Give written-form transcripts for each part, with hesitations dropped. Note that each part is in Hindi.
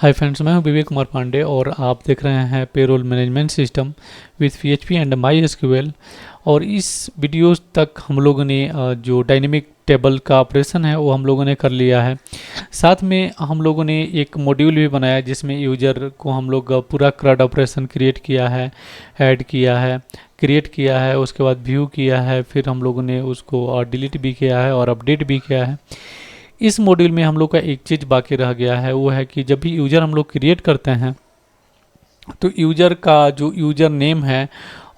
हाय फ्रेंड्स, मैं हूं विवेक कुमार पांडे और आप देख रहे हैं payroll management system with PHP and my SQL. और इस वीडियो तक हम लोगों ने जो डायनेमिक टेबल का ऑपरेशन है वो हम लोगों ने कर लिया है। साथ में हम लोगों ने एक मॉड्यूल भी बनाया जिसमें यूजर को हम लोग पूरा CRUD ऑपरेशन क्रिएट किया है, ऐड किया है, क्रिएट किया है, उसके बाद व्यू किया है, फिर हम लोगों ने उसको डिलीट भी किया है और अपडेट भी किया है। इस मॉड्यूल में हम लोग का एक चीज़ बाकी रह गया है, वो है कि जब भी यूज़र हम लोग क्रिएट करते हैं तो यूज़र का जो यूज़र नेम है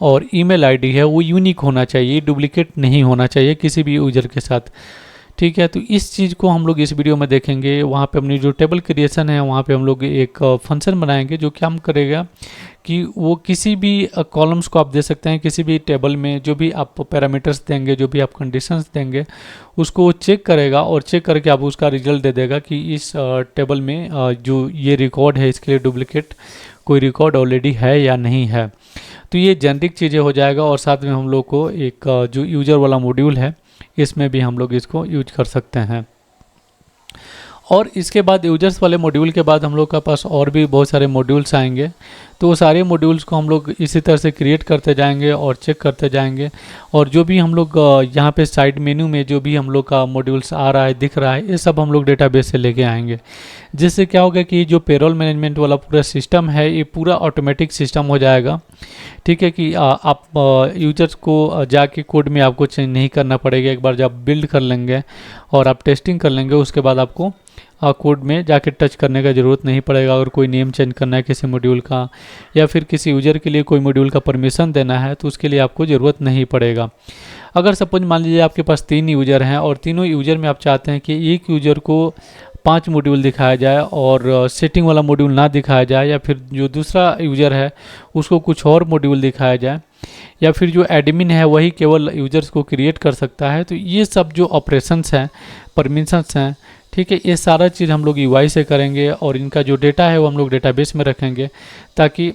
और ईमेल आईडी है वो यूनिक होना चाहिए, डुप्लीकेट नहीं होना चाहिए किसी भी यूज़र के साथ। ठीक है, तो इस चीज़ को हम लोग इस वीडियो में देखेंगे। वहाँ पे अपनी जो टेबल क्रिएशन है वहाँ पे हम लोग एक फंक्शन बनाएंगे जो क्या हम करेगा कि वो किसी भी कॉलम्स को आप दे सकते हैं, किसी भी टेबल में जो भी आप पैरामीटर्स देंगे, जो भी आप कंडीशंस देंगे, उसको वो चेक करेगा और चेक करके आप उसका रिजल्ट दे देगा कि इस टेबल में जो ये रिकॉर्ड है इसके लिए डुप्लीकेट कोई रिकॉर्ड ऑलरेडी है या नहीं है। तो ये जेनरिक चीज़ें हो जाएगा और साथ में हम लोग को एक जो यूजर वाला मॉड्यूल है इसमें भी हम लोग इसको यूज कर सकते हैं। और इसके बाद यूजर्स वाले मॉड्यूल के बाद हम लोग के पास और भी बहुत सारे मॉड्यूल्स आएंगे, तो वो सारे मॉड्यूल्स को हम लोग इसी तरह से क्रिएट करते जाएंगे और चेक करते जाएंगे। और जो भी हम लोग यहाँ पे साइड मेन्यू में जो भी हम लोग का मॉड्यूल्स आ रहा है, दिख रहा है, ये सब हम लोग डेटाबेस से लेके आएंगे। जिससे क्या होगा कि जो पेरोल मैनेजमेंट वाला पूरा सिस्टम है ये पूरा ऑटोमेटिक सिस्टम हो जाएगा। ठीक है कि आप यूजर्स को जाके कोड में आपको चेंज नहीं करना पड़ेगा। एक बार जब बिल्ड कर लेंगे और आप टेस्टिंग कर लेंगे उसके बाद आपको कोड में जाके टच करने का ज़रूरत नहीं पड़ेगा। अगर कोई नेम चेंज करना है किसी मॉड्यूल का या फिर किसी यूजर के लिए कोई मॉड्यूल का परमिशन देना है तो उसके लिए आपको ज़रूरत नहीं पड़ेगा। अगर सपोज मान लीजिए आपके पास 3 यूजर हैं और तीनों यूजर में आप चाहते हैं कि एक यूजर को 5 मॉड्यूल दिखाया जाए और सेटिंग वाला मॉड्यूल ना दिखाया जाए, या फिर जो दूसरा यूजर है उसको कुछ और मॉड्यूल दिखाया जाए, या फिर जो एडमिन है वही केवल यूजर्स को क्रिएट कर सकता है, तो ये सब जो ऑपरेशंस हैं, परमिशंस हैं, ठीक है, ये सारा चीज़ हम लोग यूआई से करेंगे और इनका जो डेटा है वो हम लोग डेटाबेस में रखेंगे ताकि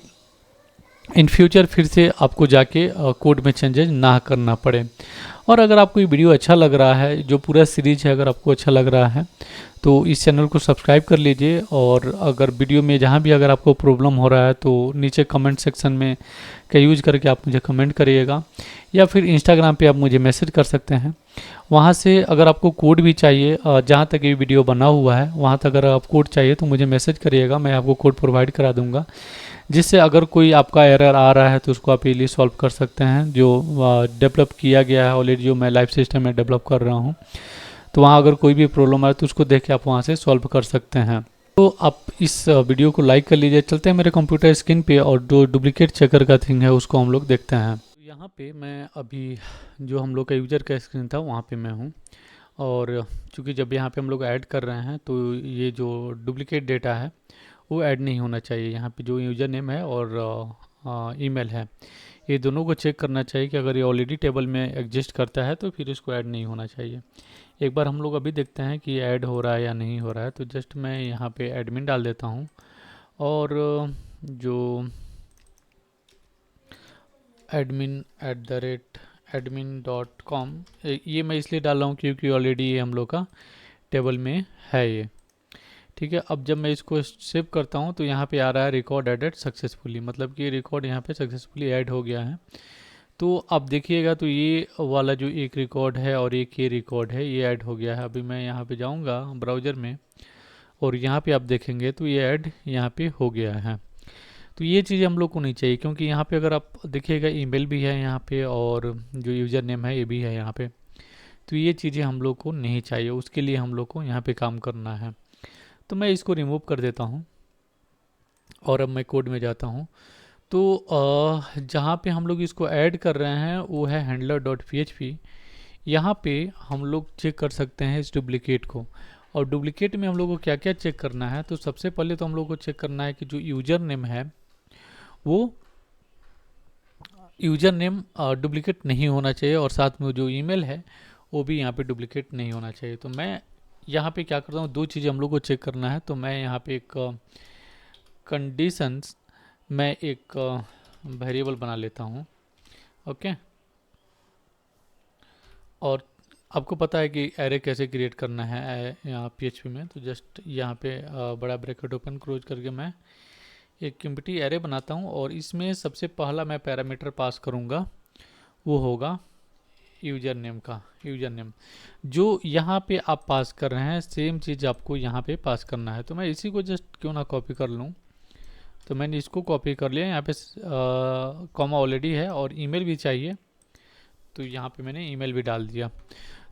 इन फ्यूचर फिर से आपको जाके कोड में चेंजेस ना करना पड़े। और अगर आपको ये वीडियो अच्छा लग रहा है, जो पूरा सीरीज है अगर आपको अच्छा लग रहा है तो इस चैनल को सब्सक्राइब कर लीजिए। और अगर वीडियो में जहाँ भी अगर आपको प्रॉब्लम हो रहा है तो नीचे कमेंट सेक्शन में का यूज करके आप मुझे कमेंट करिएगा, या फिर इंस्टाग्राम पे आप मुझे मैसेज कर सकते हैं। वहाँ से अगर आपको कोड भी चाहिए, जहाँ तक ये वीडियो बना हुआ है वहाँ तक अगर आप कोड चाहिए तो मुझे मैसेज करिएगा, मैं आपको कोड प्रोवाइड करा दूँगा। जिससे अगर कोई आपका एरर आ रहा है तो उसको आप इजीली सॉल्व कर सकते हैं। जो डेवलप किया गया है ऑलरेडी, जो मैं लाइव सिस्टम में डेवलप कर रहा हूँ, तो वहाँ अगर कोई भी प्रॉब्लम आए तो उसको देख के आप वहाँ से सॉल्व कर सकते हैं। तो आप इस वीडियो को लाइक कर लीजिए। चलते हैं मेरे कंप्यूटर स्क्रीन पे और जो डुप्लीकेट चेकर का थिंग है उसको हम लोग देखते हैं। तो यहाँ पे मैं अभी जो हम लोग का यूजर का स्क्रीन था वहाँ पे मैं हूँ। और चूँकि जब यहाँ पे हम लोग ऐड कर रहे हैं तो ये जो डुप्लीकेट डेटा है वो ऐड नहीं होना चाहिए। यहाँ पे जो यूज़र नेम है और ईमेल है, ये दोनों को चेक करना चाहिए कि अगर ये ऑलरेडी टेबल में एग्जिस्ट करता है तो फिर इसको ऐड नहीं होना चाहिए। एक बार हम लोग अभी देखते हैं कि ऐड हो रहा है या नहीं हो रहा है। तो जस्ट मैं यहाँ पे एडमिन डाल देता हूँ और जो admin@admin.com, ये मैं इसलिए डाल रहा हूँ क्योंकि ऑलरेडी ये हम लोग का टेबल में है ये। ठीक है, अब जब मैं इसको सेव करता हूँ तो यहाँ पे आ रहा है रिकॉर्ड एडेड सक्सेसफुली, मतलब कि रिकॉर्ड यहाँ पे सक्सेसफुली ऐड हो गया है। तो अब देखिएगा तो ये वाला जो एक रिकॉर्ड है और एक ये रिकॉर्ड है ये ऐड हो गया है। अभी मैं यहाँ पे जाऊँगा ब्राउज़र में और यहाँ पे आप देखेंगे तो ये ऐड यहाँ पे हो गया है। तो ये चीज़ हम लोग को नहीं चाहिए क्योंकि यहाँ पे अगर आप देखिएगा ईमेल भी है यहाँ पे और जो यूज़र नेम है ये भी है यहाँ पे। तो ये चीज़ें हम लोग को नहीं चाहिए, उसके लिए हम लोग को यहाँ पे काम करना है। तो मैं इसको रिमूव कर देता हूँ और अब मैं कोड में जाता हूँ। तो जहाँ पे हम लोग इसको ऐड कर रहे हैं वो है handler.php। यहाँ पे हम लोग चेक कर सकते हैं इस डुप्लीकेट को। और डुप्लीकेट में हम लोग को क्या क्या चेक करना है, तो सबसे पहले तो हम लोग को चेक करना है कि जो यूज़र नेम है वो यूज़र नेम डुप्लीकेट नहीं होना चाहिए और साथ में जो ईमेल है वो भी यहाँ पे डुप्लीकेट नहीं होना चाहिए। तो मैं यहाँ पे क्या करता हूँ, दो चीज़ें हम लोग को चेक करना है। तो मैं यहाँ पे एक कंडीशंस, मैं एक वेरिएबल बना लेता हूँ। ओके, और आपको पता है कि एरे कैसे क्रिएट करना है यहाँ PHP में। तो जस्ट यहाँ पे बड़ा ब्रैकेट ओपन क्लोज करके मैं एक एम्प्टी एरे बनाता हूँ और इसमें सबसे पहला मैं पैरामीटर पास करूँगा, वो होगा यूजर नेम का यूजर नेम। जो यहाँ पे आप पास कर रहे हैं सेम चीज़ आपको यहाँ पे पास करना है। तो मैं इसी को जस्ट क्यों ना कॉपी कर लूँ, तो मैंने इसको कॉपी कर लिया। यहाँ पे कॉमा ऑलरेडी है और ईमेल भी चाहिए, तो यहाँ पे मैंने ईमेल भी डाल दिया।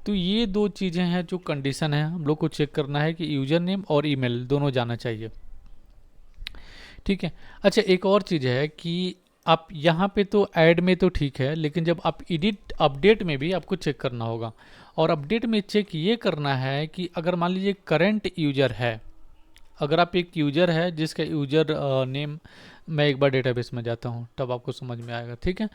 तो ये दो चीज़ें हैं जो कंडीशन है, हम लोग को चेक करना है कि यूजर नेम और ईमेल दोनों जाना चाहिए। ठीक है। अच्छा, एक और चीज़ है कि आप यहाँ पे तो ऐड में तो ठीक है, लेकिन जब आप एडिट अपडेट में भी आपको चेक करना होगा। और अपडेट में चेक ये करना है कि अगर मान लीजिए करंट यूजर है, अगर आप एक यूजर है जिसका यूजर नेम, मैं एक बार डेटाबेस में जाता हूँ तब आपको समझ में आएगा। ठीक है।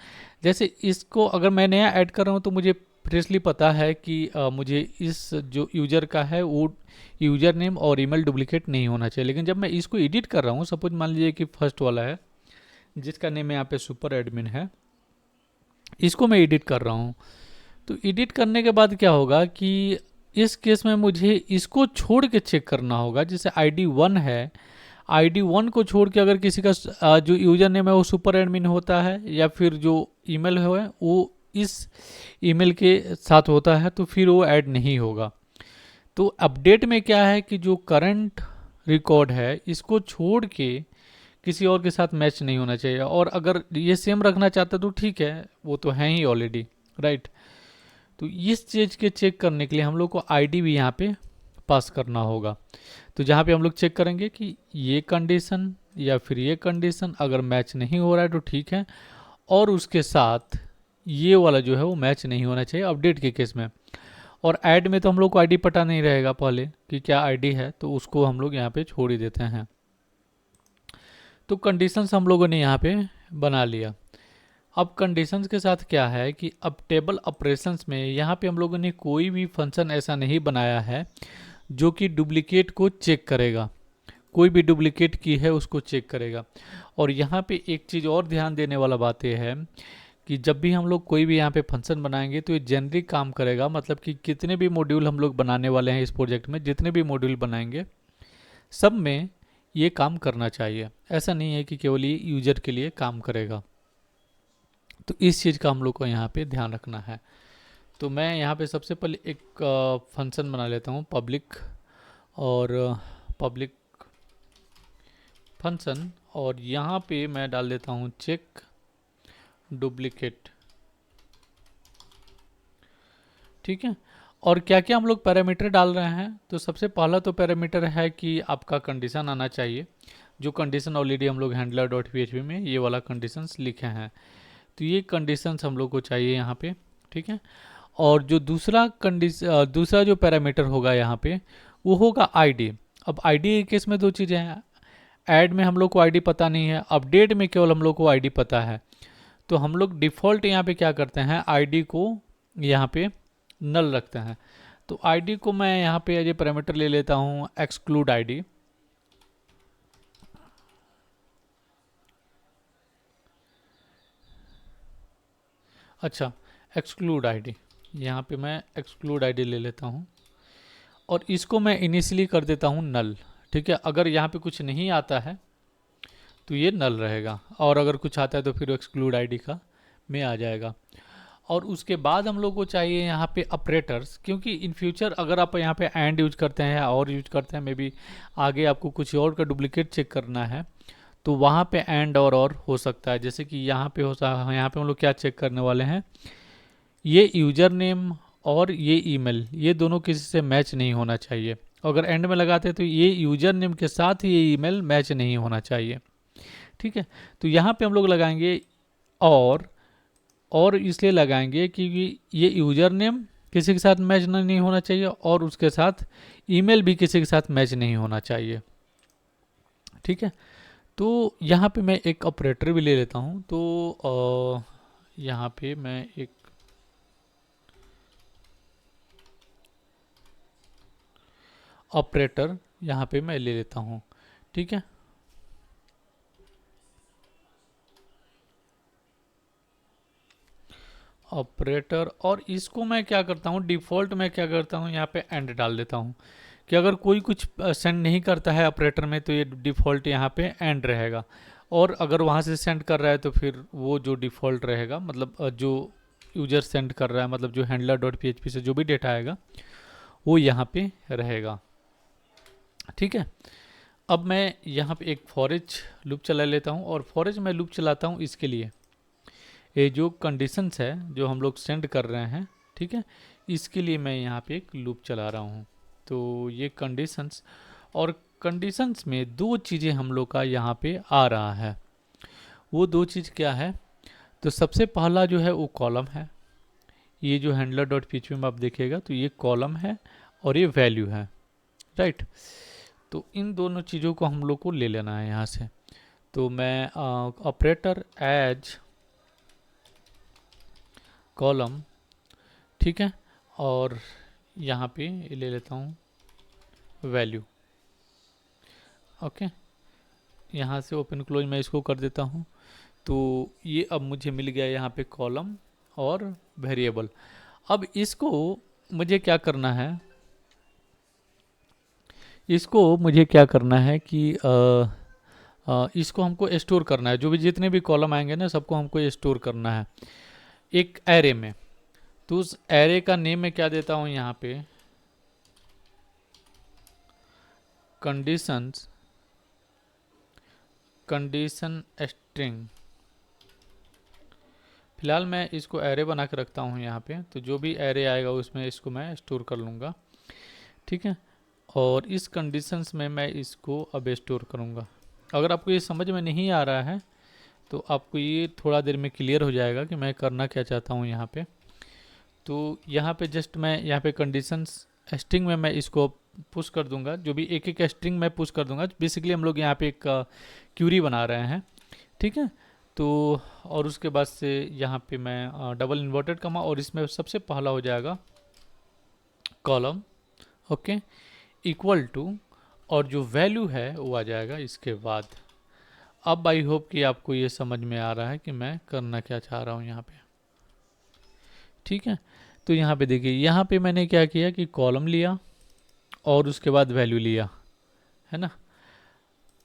जैसे इसको अगर मैं नया ऐड कर रहा हूँ तो मुझे प्रीवियसली पता है कि मुझे इस जो यूजर का है वो यूजर नेम और ईमेल डुप्लीकेट नहीं होना चाहिए। लेकिन जब मैं इसको एडिट कर रहा हूँ, सपोज मान लीजिए कि फर्स्ट वाला है जिसका नेम यहाँ पे सुपर एडमिन है, इसको मैं एडिट कर रहा हूँ। तो एडिट करने के बाद क्या होगा कि इस केस में मुझे इसको छोड़ के चेक करना होगा। जैसे ID1 है, ID1 को छोड़ के अगर किसी का जो यूजर नेम है वो सुपर एडमिन होता है या फिर जो ईमेल है वो इस ईमेल के साथ होता है, तो फिर वो ऐड नहीं होगा। तो अपडेट में क्या है कि जो करंट रिकॉर्ड है इसको छोड़ के किसी और के साथ मैच नहीं होना चाहिए। और अगर ये सेम रखना चाहता तो ठीक है, वो तो है ही ऑलरेडी, राइट। तो इस चीज़ के चेक करने के लिए हम लोग को आईडी भी यहाँ पे पास करना होगा। तो जहाँ पे हम लोग चेक करेंगे कि ये कंडीशन या फिर ये कंडीशन अगर मैच नहीं हो रहा है तो ठीक है, और उसके साथ ये वाला जो है वो मैच नहीं होना चाहिए अपडेट के केस में। और ऐड में तो हम लोग को आईडी पता नहीं रहेगा पहले कि क्या आईडी है, तो उसको हम लोग यहाँ पे छोड़ ही देते हैं। तो कंडीशंस हम लोगों ने यहाँ पे बना लिया। अब कंडीशंस के साथ क्या है कि अब टेबल ऑपरेशंस में यहाँ पे हम लोगों ने कोई भी फंक्शन ऐसा नहीं बनाया है जो कि डुप्लीकेट को चेक करेगा, कोई भी डुप्लीकेट की है उसको चेक करेगा। और यहाँ पे एक चीज़ और ध्यान देने वाला बात यह है कि जब भी हम लोग कोई भी यहाँ पे फंक्शन बनाएंगे तो ये जेनरिक काम करेगा, मतलब कि कितने भी मॉड्यूल हम लोग बनाने वाले हैं इस प्रोजेक्ट में, जितने भी मॉड्यूल बनाएंगे सब में ये काम करना चाहिए। ऐसा नहीं है कि केवल ये यूजर के लिए काम करेगा। तो इस चीज़ का हम लोग को यहाँ पे ध्यान रखना है। तो मैं यहाँ पे सबसे पहले एक फंक्शन बना लेता हूँ पब्लिक, और पब्लिक फंक्शन, और यहाँ पे मैं डाल देता हूँ चेक डुप्लीकेट। ठीक है। और क्या क्या हम लोग पैरामीटर डाल रहे हैं, तो सबसे पहला तो पैरामीटर है कि आपका कंडीशन आना चाहिए, जो कंडीशन ऑलरेडी हम लोग हैंडलर डॉट PHP में ये वाला कंडीशंस लिखे हैं, तो ये कंडीशंस हम लोग को चाहिए यहाँ पे। ठीक है। और जो दूसरा जो पैरामीटर होगा यहाँ पे वो होगा आईडी। अब आईडी के केस में दो चीज़ें हैं, ऐड में हम लोग को आईडी पता नहीं है, अपडेट में केवल हम लोग को आईडी पता है। तो हम लोग डिफ़ॉल्ट यहाँ पे क्या करते हैं, आईडी को यहाँ पे नल रखते हैं। तो आईडी को मैं यहाँ पे एज ए पैरामीटर ले लेता हूँ एक्सक्लूड आईडी। अच्छा, एक्सक्लूड आईडी, यहाँ पे मैं एक्सक्लूड आईडी ले लेता हूँ और इसको मैं इनिशियली कर देता हूँ नल। ठीक है। अगर यहाँ पे कुछ नहीं आता है तो ये नल रहेगा, और अगर कुछ आता है तो फिर एक्सक्लूड आईडी का में आ जाएगा। और उसके बाद हम लोग को चाहिए यहाँ पे ऑपरेटर्स, क्योंकि इन फ्यूचर अगर आप यहाँ पे एंड यूज करते हैं और यूज करते हैं, मे बी आगे आपको कुछ और का डुप्लीकेट चेक करना है तो वहाँ पे एंड और हो सकता है। जैसे कि यहाँ पे यहाँ पे हम लोग क्या चेक करने वाले हैं, ये यूजर नेम और ये ईमेल, ये दोनों किसी से मैच नहीं होना चाहिए। अगर एंड में लगाते हैं तो ये यूजर नेम के साथ ये ईमेल मैच नहीं होना चाहिए। ठीक है। तो यहाँ पे हम लोग लगाएंगे और इसलिए लगाएंगे क्योंकि ये यूजर नेम किसी के साथ मैच नहीं होना चाहिए और उसके साथ ईमेल भी किसी के साथ मैच नहीं होना चाहिए। ठीक है। तो यहाँ पे मैं एक ऑपरेटर भी ले लेता हूँ। तो यहाँ पे मैं एक ऑपरेटर यहाँ पे मैं ले लेता हूँ। ठीक है। ऑपरेटर, और इसको मैं क्या करता हूँ, डिफ़ॉल्ट मैं क्या करता हूँ यहाँ पे एंड डाल देता हूँ कि अगर कोई कुछ सेंड नहीं करता है ऑपरेटर में तो ये डिफ़ॉल्ट यहाँ पे एंड रहेगा, और अगर वहाँ से सेंड कर रहा है तो फिर वो जो डिफ़ॉल्ट रहेगा, मतलब जो यूजर सेंड कर रहा है, मतलब जो हैंडलर डॉट पी से जो भी डेटा आएगा वो यहाँ पे रहेगा। ठीक है, अब मैं यहाँ पे एक फॉरेज लूप चला लेता हूँ, और फॉरेज मैं लूप चलाता हूँ इसके लिए, ये जो कंडीशंस है जो हम लोग सेंड कर रहे हैं, ठीक है, इसके लिए मैं यहाँ पे एक लूप चला रहा हूँ। तो ये कंडीशंस, और कंडीशंस में दो चीज़ें हम लोग का यहाँ पे आ रहा है, वो दो चीज़ क्या है, तो सबसे पहला जो है वो कॉलम है, ये जो हैंडलर डॉट पीएचपी में आप देखिएगा तो ये कॉलम है और ये वैल्यू है, राइट। तो इन दोनों चीज़ों को हम लोग को ले लेना है यहाँ से। तो मैं ऑपरेटर एज कॉलम, ठीक है, और यहाँ पे ले लेता हूँ वैल्यू। ओके, यहाँ से ओपन क्लोज मैं इसको कर देता हूँ। तो ये अब मुझे मिल गया यहाँ पे कॉलम और वेरिएबल। अब इसको मुझे क्या करना है, इसको मुझे क्या करना है कि इसको हमको स्टोर करना है, जो भी जितने भी कॉलम आएंगे ना सबको हमको स्टोर करना है एक एरे में। तो उस एरे का नेम मैं क्या देता हूँ यहाँ पे, कंडीशंस, कंडीशन स्ट्रिंग। फिलहाल मैं इसको एरे बना के रखता हूँ यहाँ पे, तो जो भी एरे आएगा उसमें इसको मैं स्टोर कर लूँगा, ठीक है। और इस कंडीशंस में मैं इसको अब स्टोर करूँगा। अगर आपको ये समझ में नहीं आ रहा है तो आपको ये थोड़ा देर में क्लियर हो जाएगा कि मैं करना क्या चाहता हूँ यहाँ पे। तो यहाँ पे जस्ट मैं यहाँ पे कंडीशंस स्ट्रिंग में मैं इसको पुश कर दूंगा, जो भी एक एक स्ट्रिंग में पुश कर दूंगा। बेसिकली हम लोग यहाँ पे एक क्यूरी बना रहे हैं, ठीक है। तो और उसके बाद से यहाँ पे मैं डबल इन्वर्टेड कमा, और इसमें सबसे पहला हो जाएगा कॉलम, ओके, इक्वल टू, और जो वैल्यू है वो आ जाएगा इसके बाद। अब आई होप कि आपको ये समझ में आ रहा है कि मैं करना क्या चाह रहा हूँ यहाँ पे, ठीक है। तो यहाँ पे देखिए, यहाँ पे मैंने क्या किया कि कॉलम लिया और उसके बाद वैल्यू लिया, है ना।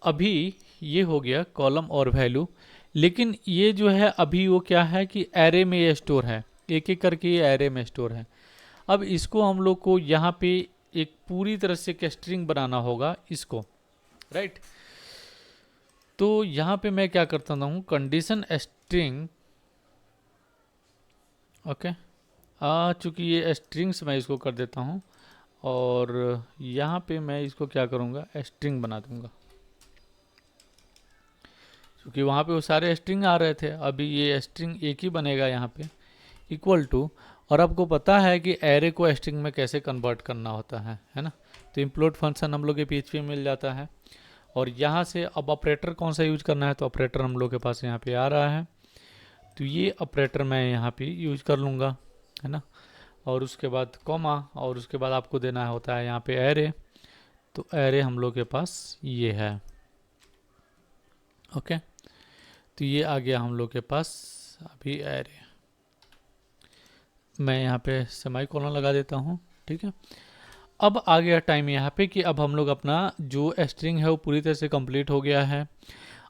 अभी ये हो गया कॉलम और वैल्यू, लेकिन ये जो है अभी वो क्या है कि एरे में ये स्टोर है, एक एक करके ये एरे में स्टोर है। अब इसको हम लोग को यहाँ पे एक पूरी तरह से एक स्ट्रिंग बनाना होगा इसको, राइट। तो यहाँ पे मैं क्या करता हूँ, कंडीशन स्ट्रिंग, ओके, चूँकि ये स्ट्रिंग्स मैं इसको कर देता हूँ, और यहाँ पे मैं इसको क्या करूँगा, स्ट्रिंग बना दूँगा, क्योंकि वहाँ पे वो सारे स्ट्रिंग आ रहे थे। अभी ये स्ट्रिंग एक ही बनेगा यहाँ पे, इक्वल टू, और आपको पता है कि एरे को स्ट्रिंग में कैसे कन्वर्ट करना होता है ना। तो इम्प्लोट फंक्शन हम लोग के पीएचपी में मिल जाता है, और यहाँ से अब ऑपरेटर कौन सा यूज करना है, तो ऑपरेटर हम लोग के पास यहाँ पे आ रहा है, तो ये ऑपरेटर मैं यहाँ पे यूज कर लूँगा, है ना। और उसके बाद कॉमा, और उसके बाद आपको देना होता है यहाँ पे एरे, तो एरे हम लोग के पास ये है, ओके। तो ये आ गया हम लोग के पास अभी एरे। मैं यहाँ पे सेमी कोलन लगा देता हूँ, ठीक है। अब आ गया टाइम यहाँ पे कि अब हम लोग अपना जो स्ट्रिंग है वो पूरी तरह से कंप्लीट हो गया है।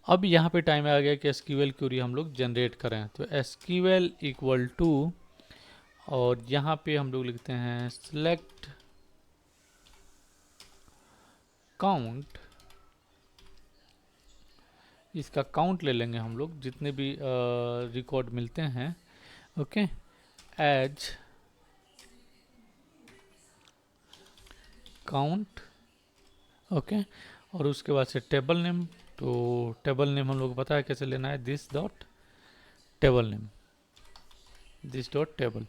अब यहाँ पे टाइम आ गया कि एसक्यूएल क्यूरी हम लोग जनरेट करें, तो एसक्यूएल इक्वल टू, और यहाँ पे हम लोग लिखते हैं सेलेक्ट काउंट, इसका काउंट ले लेंगे हम लोग जितने भी रिकॉर्ड मिलते हैं, ओके, एज काउंट, ओके। और उसके बाद से टेबल नेम, तो टेबल नेम हम लोग को पता है कैसे लेना है, this dot table name, this dot table,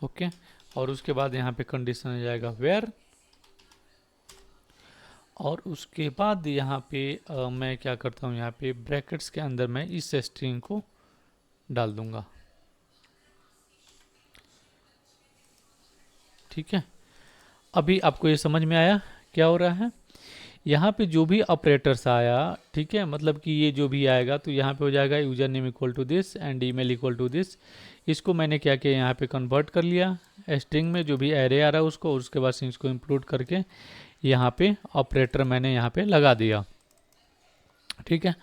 okay. और उसके बाद यहाँ पे कंडीशन आ जाएगा वेयर, और उसके बाद यहाँ पे मैं क्या करता हूँ, यहाँ पे ब्रैकेट्स के अंदर मैं इस स्ट्रिंग को डाल दूंगा, ठीक है। अभी आपको ये समझ में आया क्या हो रहा है। यहाँ पे जो भी ऑपरेटर्स आया, ठीक है, मतलब कि ये जो भी आएगा तो यहाँ पे हो जाएगा user name equal to this and email equal to this. इसको मैंने क्या किया, यहाँ पे कन्वर्ट कर लिया स्ट्रिंग में, जो भी एरे आ रहा है उसको, उसके बाद इसको इंक्लूड करके यहाँ पे ऑपरेटर मैंने यहाँ पे लगा दिया, ठीक है।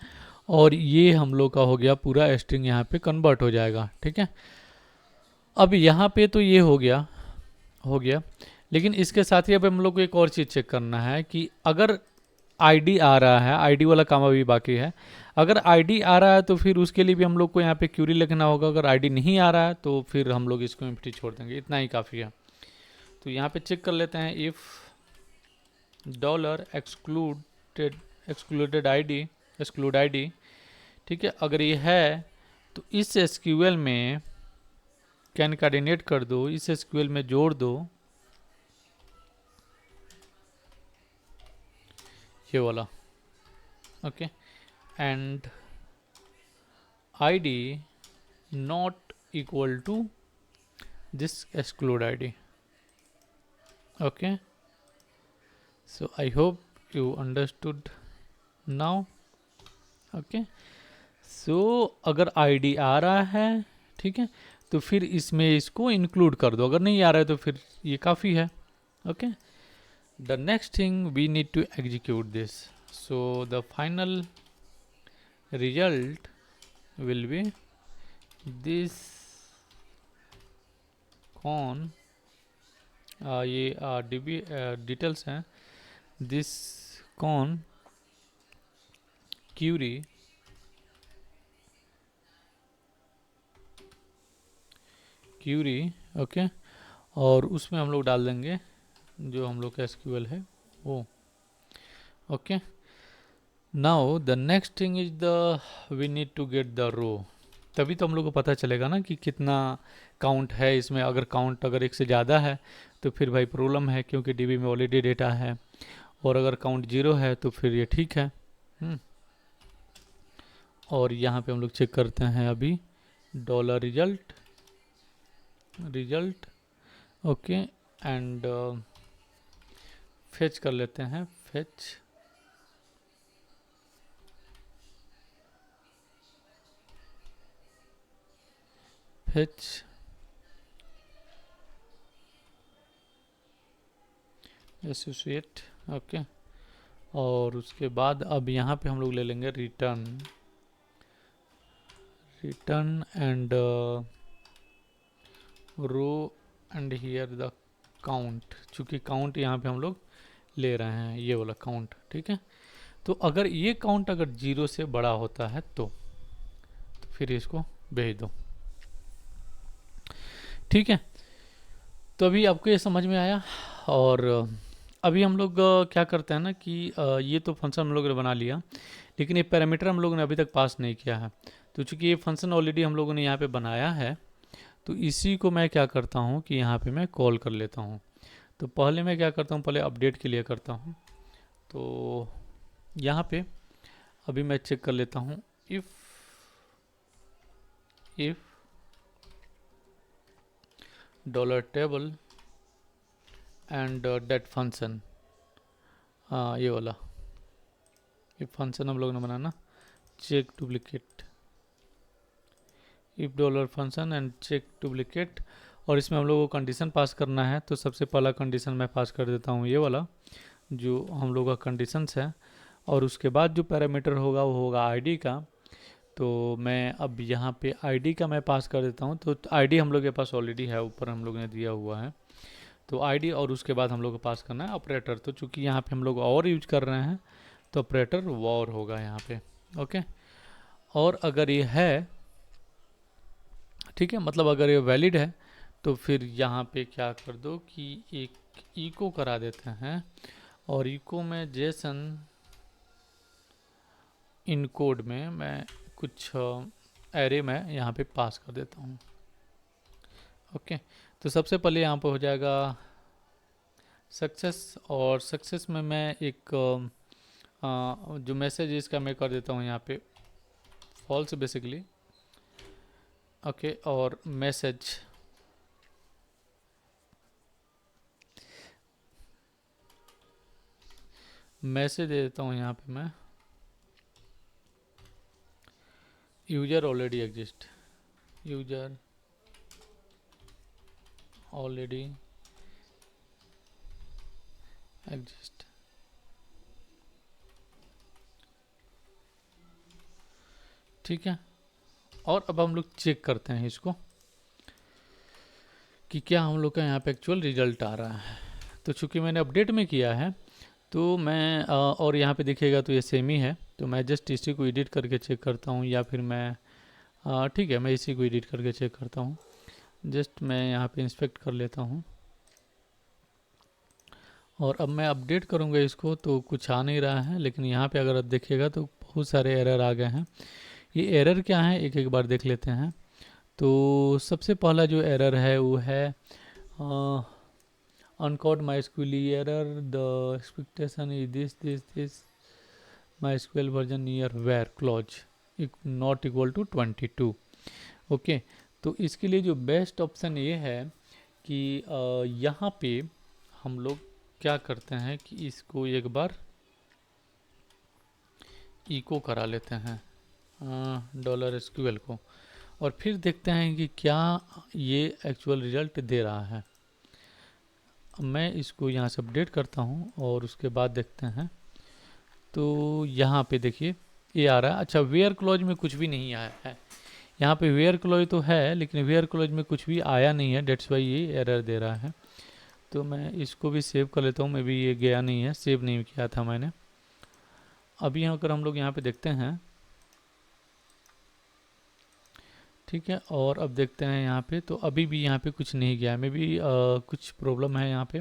और ये हम लोग का हो गया पूरा स्ट्रिंग यहाँ पे कन्वर्ट हो जाएगा, ठीक है। अब यहाँ पे तो ये हो गया, लेकिन इसके साथ ही अब हम लोग को एक और चीज़ चेक करना है कि अगर आईडी आ रहा है, आईडी वाला काम अभी बाकी है। अगर आईडी आ रहा है तो फिर उसके लिए भी हम लोग को यहाँ पे क्यूरी लिखना होगा। अगर आईडी नहीं आ रहा है तो फिर हम लोग इसको एम्प्टी छोड़ देंगे, इतना ही काफ़ी है। तो यहाँ पे चेक कर लेते हैं, if dollar excluded ID, exclude ID, ठीक है। अगर ये है तो इस एसक्यूएल में कैनकार्डिनेट कर दो, इस एसक्यूएल में जोड़ दो ये वाला, okay, and ID not equal to this exclude ID, okay. So I hope you understood now, okay. सो अगर आईडी आ रहा है, ठीक है, तो फिर इसमें इसको इंक्लूड कर दो। अगर नहीं आ रहा है तो फिर ये काफ़ी है, okay. The next thing we need to execute this. So the final result will be this con, ये db डिटेल्स हैं, this con query ओके, और उसमें हम लोग डाल देंगे जो हम लोग का एसक्यूएल है वो, okay. Now the next thing is the we need to get the row. तभी तो हम लोग को पता चलेगा ना कि कितना काउंट है इसमें। अगर काउंट अगर एक से ज़्यादा है तो फिर भाई प्रॉब्लम है, क्योंकि डीबी में ऑलरेडी डेटा है। और अगर काउंट 0 है तो फिर ये ठीक है। और यहाँ पे हम लोग चेक करते हैं अभी dollar result, okay, and fetch कर लेते हैं, फेच एसोसिएट, ओके। और उसके बाद अब यहाँ पे हम लोग ले लेंगे return and row and here the count. चूँकि काउंट यहाँ पे हम लोग ले रहे हैं, ये वाला काउंट, ठीक है। तो अगर ये काउंट अगर 0 से बड़ा होता है तो फिर इसको भेज दो, ठीक है। तो अभी आपको ये समझ में आया। और अभी हम लोग क्या करते हैं ना कि ये तो फंक्शन हम लोगों ने बना लिया, लेकिन ये पैरामीटर हम लोगों ने अभी तक पास नहीं किया है। तो चूँकि ये फंक्शन ऑलरेडी हम लोगों ने यहाँ पे बनाया है, तो इसी को मैं क्या करता हूँ कि यहाँ पे मैं कॉल कर लेता हूँ। तो पहले मैं क्या करता हूँ, पहले अपडेट के लिए करता हूँ। तो यहाँ पे अभी मैं चेक कर लेता हूँ, if dollar table and date function, ये वाला ये फंक्शन हम लोग ने बनाना, check duplicate, if dollar function and check duplicate. और इसमें हम लोग को कंडीशन पास करना है। तो सबसे पहला कंडीशन मैं पास कर देता हूँ ये वाला जो हम लोग का कंडीशंस है। और उसके बाद जो पैरामीटर होगा वो होगा आईडी का। तो मैं अब यहाँ पे आईडी का मैं पास कर देता हूँ। तो आईडी हम लोग के पास ऑलरेडी है, ऊपर हम लोग ने दिया हुआ है। तो आईडी और उसके बाद हम लोग को पास करना है ऑपरेटर। तो चूंकि यहाँ पे हम लोग और यूज कर रहे हैं तो ऑपरेटर वॉर होगा यहाँ पे, ओके। और अगर ये है, ठीक है, मतलब अगर ये वैलिड है तो फिर यहाँ पे क्या कर दो कि एक इको करा देते हैं। और इको में जेसन इनकोड में मैं कुछ एरे में यहाँ पे पास कर देता हूँ, ओके। तो सबसे पहले यहाँ पर हो जाएगा सक्सेस। और सक्सेस में मैं एक जो मैसेज इसका मैं कर देता हूँ यहाँ पे फॉल्स बेसिकली, ओके। और मैसेज मैसेज दे देता हूँ यहाँ पे मैं, user already exist, user already exist. ठीक है, और अब हम लोग चेक करते हैं इसको कि क्या हम लोग का यहाँ पे एक्चुअल रिजल्ट आ रहा है। तो चूंकि मैंने अपडेट में किया है तो मैं और यहाँ पे दिखेगा तो ये सेम ही है, तो मैं जस्ट इसी को एडिट करके चेक करता हूँ, या फिर मैं ठीक है मैं इसी को एडिट करके चेक करता हूँ। जस्ट मैं यहाँ पे इंस्पेक्ट कर लेता हूँ, और अब मैं अपडेट करूँगा इसको तो कुछ आ नहीं रहा है, लेकिन यहाँ पे अगर आप देखिएगा तो बहुत सारे एरर आ गए हैं। ये एरर क्या है एक एक बार देख लेते हैं। तो सबसे पहला जो एरर है वो है uncaught MySQL error, the expectation is this MySQL version near where clause not equal to 22। Okay, तो इसके लिए जो बेस्ट ऑप्शन ये है कि यहाँ पे हम लोग क्या करते हैं कि इसको एक बार इको करा लेते हैं $SQL को, और फिर देखते हैं कि क्या ये एक्चुअल रिजल्ट दे रहा है। मैं इसको यहाँ से अपडेट करता हूँ और उसके बाद देखते हैं। तो यहाँ पे देखिए ये आ रहा है। अच्छा, वेयर क्लॉज में कुछ भी नहीं आया है। यहाँ पे वेयर क्लॉज तो है लेकिन वेयर क्लॉज में कुछ भी आया नहीं है, डेट्स वाई ये एरर दे रहा है। तो मैं इसको भी सेव कर लेता हूँ, मे बी ये गया नहीं है, सेव नहीं किया था मैंने। अभी यहाँ अगर हम लोग यहाँ पे देखते हैं, ठीक है, और अब देखते हैं यहाँ पे, तो अभी भी यहाँ पे कुछ नहीं गया, मे बी कुछ प्रॉब्लम है यहाँ पे।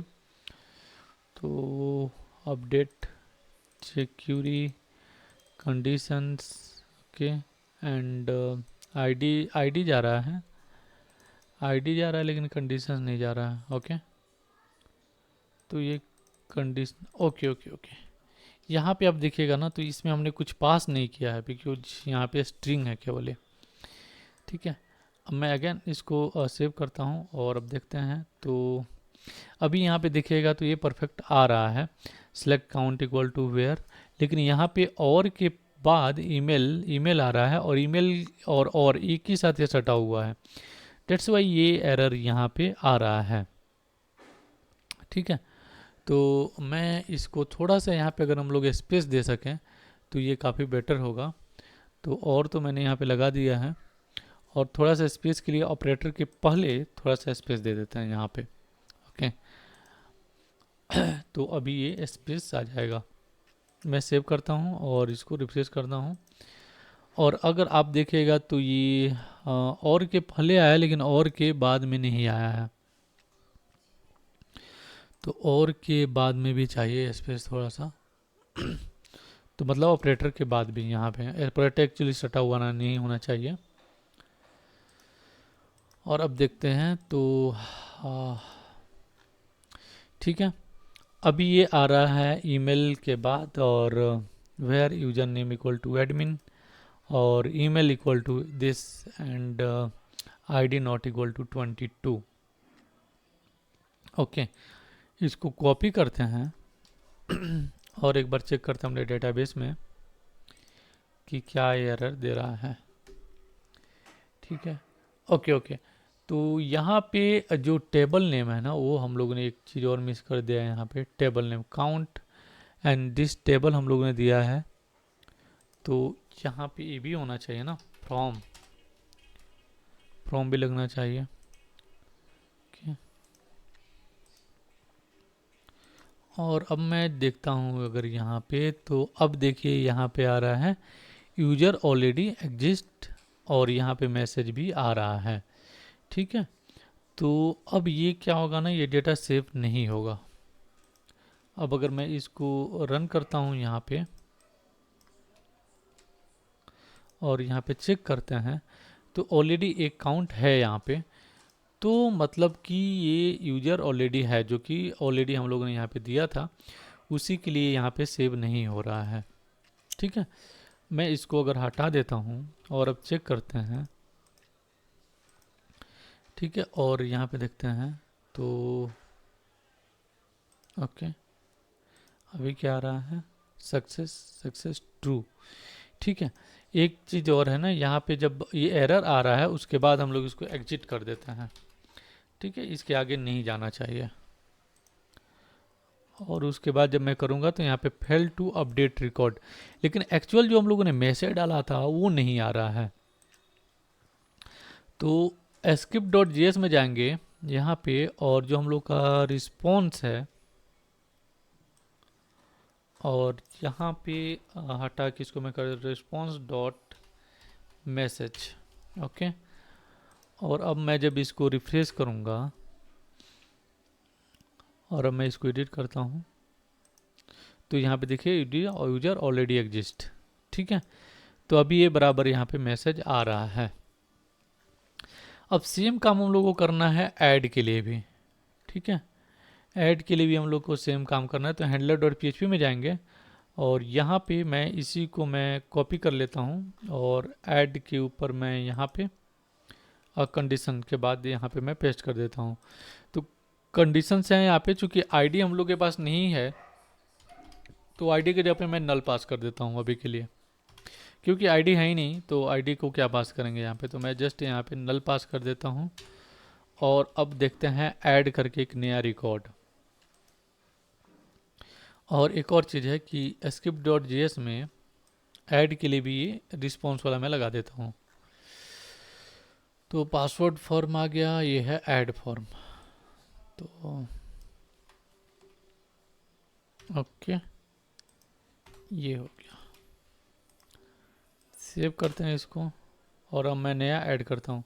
तो अपडेट सिक्योरिटी कंडीशंस के एंड आईडी जा रहा है, आईडी जा रहा है लेकिन कंडीशंस नहीं जा रहा है। ओके, तो ये कंडीशन ओके ओके ओके, यहाँ पे आप देखिएगा ना तो इसमें हमने कुछ पास नहीं किया है बिकॉज यहाँ पे स्ट्रिंग है केवल ये। ठीक है, अब मैं अगेन इसको सेव करता हूँ और अब देखते हैं। तो अभी यहाँ पे देखिएगा तो ये परफेक्ट आ रहा है, select count equal to where, लेकिन यहाँ पे और के बाद ईमेल आ रहा है, और ईमेल और एक ही साथ ये सटा हुआ है, डेट्स वाई ये एरर यहाँ पे आ रहा है। ठीक है, तो मैं इसको थोड़ा सा यहाँ पे अगर हम लोग स्पेस दे सकें तो ये काफ़ी बेटर होगा। तो और तो मैंने यहाँ पे लगा दिया है, और थोड़ा सा स्पेस के लिए ऑपरेटर के पहले थोड़ा सा स्पेस दे देते हैं यहाँ पे। ओके, तो अभी ये स्पेस आ जाएगा। मैं सेव करता हूँ और इसको रिफ्रेश करता हूँ, और अगर आप देखिएगा तो ये और के पहले आया लेकिन और के बाद में नहीं आया है। तो और के बाद में भी चाहिए स्पेस थोड़ा सा तो मतलब ऑपरेटर के बाद भी यहाँ पे ऑपरेटर एक्चुअली सटा हुआ ना नहीं होना चाहिए। और अब देखते हैं तो ठीक है, अभी ये आ रहा है ईमेल के बाद, और where user name equal to admin और email equal to this and ID not equal to 22। Okay, इसको कॉपी करते हैं और एक बार चेक करते हैं अपने डेटाबेस में कि क्या एरर दे रहा है। ठीक है, ओके ओके, तो यहाँ पे जो टेबल नेम है ना, वो हम लोगों ने एक चीज़ और मिस कर दिया है। यहाँ पे table name count and this table हम लोगों ने दिया है, तो यहाँ पे ये भी होना चाहिए ना, फ्रॉम भी लगना चाहिए। ओके, और अब मैं देखता हूँ अगर यहाँ पे, तो अब देखिए यहाँ पे आ रहा है यूजर ऑलरेडी एग्जिस्ट, और यहाँ पे मैसेज भी आ रहा है। ठीक है, तो अब ये क्या होगा ना, ये डेटा सेव नहीं होगा। अब अगर मैं इसको रन करता हूँ यहाँ पे और यहाँ पे चेक करते हैं, तो ऑलरेडी एक काउंट है यहाँ पे, तो मतलब कि ये यूजर ऑलरेडी है, जो कि ऑलरेडी हम लोगों ने यहाँ पे दिया था, उसी के लिए यहाँ पे सेव नहीं हो रहा है। ठीक है, मैं इसको अगर हटा देता हूँ और अब चेक करते हैं, ठीक है, और यहाँ पे देखते हैं तो ओके, अभी क्या आ रहा है, सक्सेस ट्रू। ठीक है, एक चीज़ और है ना, यहाँ पे जब ये एरर आ रहा है उसके बाद हम लोग इसको एग्जिट कर देते हैं। ठीक है, इसके आगे नहीं जाना चाहिए। और उसके बाद जब मैं करूँगा तो यहाँ पे फेल टू अपडेट रिकॉर्ड, लेकिन एक्चुअल जो हम लोगों ने मैसेज डाला था वो नहीं आ रहा है। तो skip.js में जाएंगे यहाँ पे, और जो हम लोग का रिस्पॉन्स है, और यहाँ पे हटा के इसको मैं कर रिस्पॉन्स डॉट मैसेज। ओके, और अब मैं जब इसको रिफ्रेश करूँगा और अब मैं इसको एडिट करता हूँ तो यहाँ पे देखिए यूजर ऑलरेडी एग्जिस्ट। ठीक है, तो अभी ये बराबर यहाँ पे मैसेज आ रहा है। अब सेम काम हम लोग को करना है ऐड के लिए भी। ठीक है, ऐड के लिए भी हम लोग को सेम काम करना है। तो हैंडलर डॉट PHP में जाएंगे और यहाँ पे मैं इसी को मैं कॉपी कर लेता हूँ और ऐड के ऊपर मैं यहाँ पे कंडीशन के बाद यहाँ पे मैं पेस्ट कर देता हूँ। तो कंडीशंस हैं यहाँ पे, चूँकि आईडी हम लोग के पास नहीं है तो आईडी के जगह पे मैं नल पास कर देता हूँ अभी के लिए, क्योंकि आईडी है ही नहीं तो आईडी को क्या पास करेंगे यहाँ पे। तो मैं जस्ट यहाँ पे नल पास कर देता हूँ और अब देखते हैं ऐड करके एक नया रिकॉर्ड। और एक और चीज़ है कि skip.js में ऐड के लिए भी ये रिस्पॉन्स वाला मैं लगा देता हूँ। तो पासवर्ड फॉर्म आ गया, ये है ऐड फॉर्म। तो ओके, ये हो गया। सेव करते हैं इसको और अब मैं नया ऐड करता हूँ।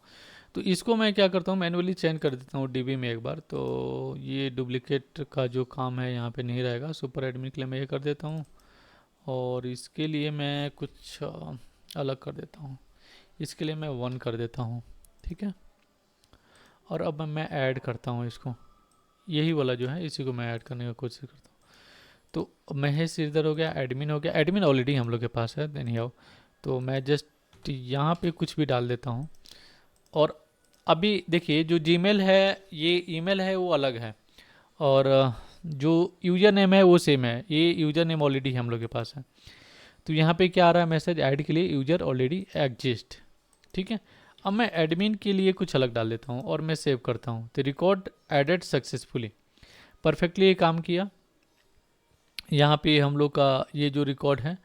तो इसको मैं क्या करता हूँ, मैन्युअली चेंज कर देता हूँ DB में एक बार। तो ये डुप्लीकेट का जो काम है यहाँ पे नहीं रहेगा। सुपर एडमिन के लिए मैं ये कर देता हूँ और इसके लिए मैं कुछ अलग कर देता हूँ। इसके लिए मैं 1 कर देता हूँ। ठीक है, और अब मैं ऐड करता हूँ इसको, यही वाला जो है इसी को मैं ऐड करने की कोशिश करता हूँ। तो महेश इधर हो गया, एडमिन हो गया। एडमिन ऑलरेडी हम लोग के पास है, देन ही आओ। तो मैं जस्ट यहाँ पे कुछ भी डाल देता हूँ। और अभी देखिए जो जीमेल है, ये ईमेल है वो अलग है, और जो यूज़र नेम है वो सेम है। ये यूज़र नेम ऑलरेडी हम लोग के पास है। तो यहाँ पे क्या आ रहा है मैसेज, ऐड के लिए यूज़र ऑलरेडी एग्जिस्ट। ठीक है, अब मैं एडमिन के लिए कुछ अलग डाल देता हूँ और मैं सेव करता हूँ। तो रिकॉर्ड एडेड सक्सेसफुली, परफेक्टली ये काम किया। यहाँ पे हम लोग का ये जो रिकॉर्ड है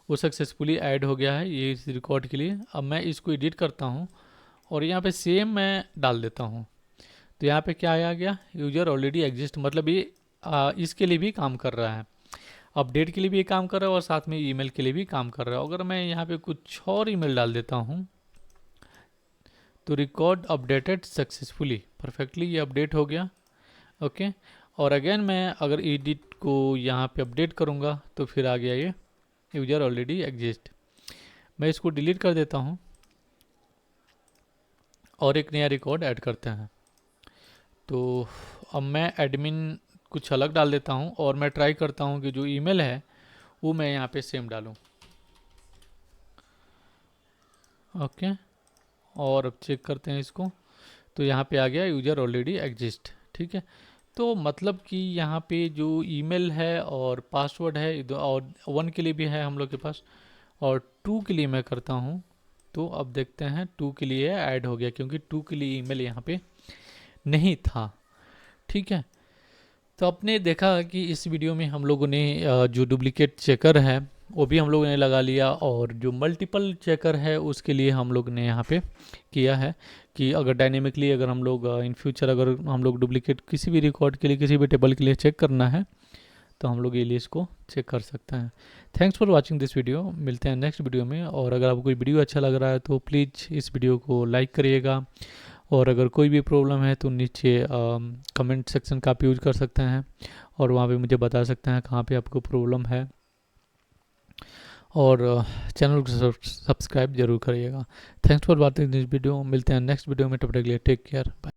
वो सक्सेसफुली ऐड हो गया है ये इस रिकॉर्ड के लिए। अब मैं इसको एडिट करता हूँ और यहाँ पे सेम मैं डाल देता हूँ। तो यहाँ पे क्या आ गया, यूजर ऑलरेडी एग्जिस्ट, मतलब ये इसके लिए भी काम कर रहा है, अपडेट के लिए भी काम कर रहा है और साथ में ईमेल के लिए भी काम कर रहा है। अगर मैं यहाँ पे कुछ और ईमेल डाल देता हूँ तो रिकॉर्ड अपडेटेड सक्सेसफुली, परफेक्टली ये अपडेट हो गया। ओके, और अगेन मैं अगर एडिट को यहाँ पे अपडेट करूँगा तो फिर आ गया ये यूजर ऑलरेडी एग्जिस्ट। मैं इसको डिलीट कर देता हूँ और एक नया रिकॉर्ड ऐड करते हैं। तो अब मैं एडमिन कुछ अलग डाल देता हूँ और मैं ट्राई करता हूँ कि जो ईमेल है वो मैं यहाँ पे सेम डालूँ। ओके, और अब चेक करते हैं इसको। तो यहाँ पे आ गया यूजर ऑलरेडी एग्जिस्ट। ठीक है, तो मतलब कि यहाँ पे जो ईमेल है और पासवर्ड है और 1 के लिए भी है हम लोग के पास, और 2 के लिए मैं करता हूँ। तो अब देखते हैं 2 के लिए ऐड हो गया, क्योंकि 2 के लिए ईमेल यहाँ पे नहीं था। ठीक है, तो आपने देखा कि इस वीडियो में हम लोगों ने जो डुप्लीकेट चेकर है वो भी हम लोगों ने लगा लिया, और जो मल्टीपल चेकर है उसके लिए हम लोग ने यहाँ पे किया है कि अगर डायनेमिकली अगर हम लोग इन फ्यूचर अगर हम लोग डुप्लीकेट किसी भी रिकॉर्ड के लिए किसी भी टेबल के लिए चेक करना है तो हम लोग एलियास को चेक कर सकते हैं। Thanks for watching this video, मिलते हैं नेक्स्ट वीडियो में। और अगर आपको कोई वीडियो अच्छा लग रहा है तो प्लीज़ इस वीडियो को लाइक करिएगा, और अगर कोई भी प्रॉब्लम है तो नीचे कमेंट सेक्शन का आप यूज़ कर सकते हैं और वहाँ पे मुझे बता सकते हैं कहाँ पे आपको प्रॉब्लम है। और चैनल को सब्सक्राइब जरूर करिएगा। Thanks for watching this video, मिलते हैं नेक्स्ट वीडियो में। तब तक के लिए टेक केयर, बाय।